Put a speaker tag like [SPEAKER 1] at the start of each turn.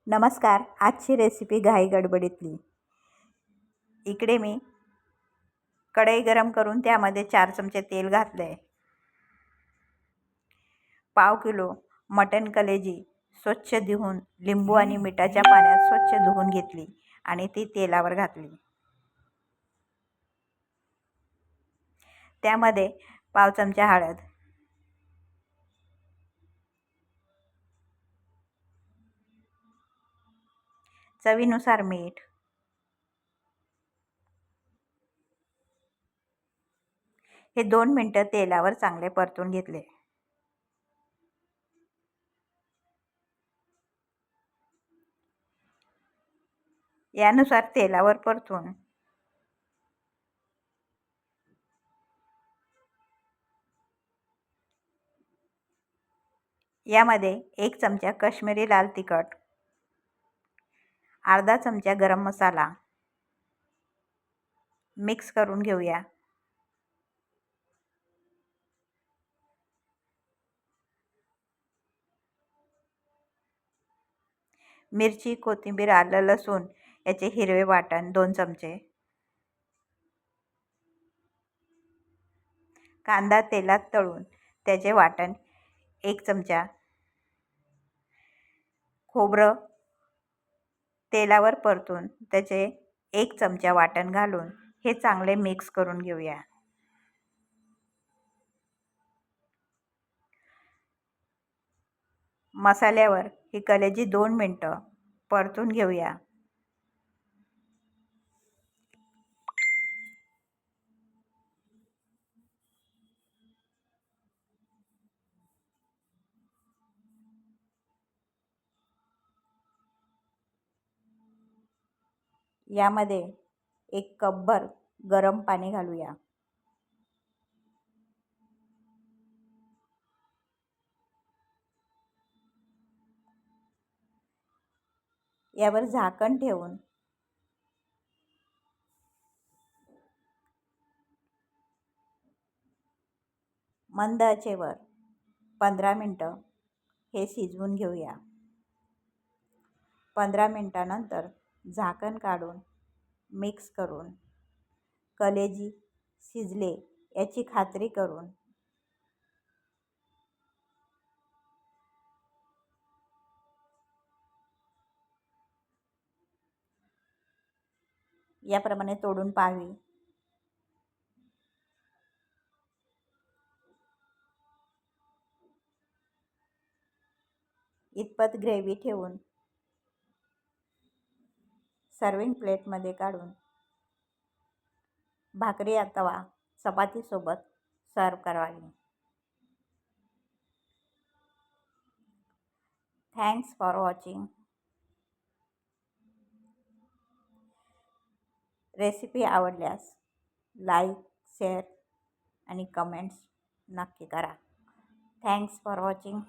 [SPEAKER 1] नमस्कार. आजची रेसिपी घाई गडबडीतली. इकडे मी कढई गरम करून त्यामध्ये 4 चमचे तेल घातले आहे. पाव किलो मटण कलेजी स्वच्छ धुवून लिंबू आणि मिठाच्या पाण्यात स्वच्छ धुवून घेतली आणि ती तेलावर घातली. त्यामध्ये पाव चमचा हळद, चवीनुसार मीठ, हे 2 मिनिटं तेलावर चांगले परतून घेतले. यानुसार तेलावर परतून यामध्ये 1 चमचा काश्मीरी लाल तिखट, अर्धा चमचा गरम मसाला मिक्स करून घेऊया. मिरची, कोथिंबीर, आलं, लसूण याचे हिरवे वाटण 2 चमचे, कांदा तेलात तळून त्याचे वाटण 1 चमचा, खोबरं तेलावर परतून त्याचे 1 चमचा वाटण घालून हे चांगले मिक्स करून घेऊया. मसाल्यावर ही कलेजी 2 मिनिटं परतून घेऊया. यामध्ये 1 कपभर गरम पाणी घालूया. यावर झाकण ठेवून मंद आचेवर 15 मिनिटं हे शिजवून घेऊया. 15 मिनिटानंतर झाकण काढून मिक्स करून कलेजी शिजले याची खात्री करून याप्रमाणे तोडून पाहावी. इतपत ग्रेव्ही ठेवून सर्विंग प्लेटमध्ये काढून भाकरी अथवा चपातीसोबत सर्व करावी. Thanks for watching. रेसिपी आवडल्यास लाईक, शेअर आणि कमेंट्स नक्की करा. Thanks for watching.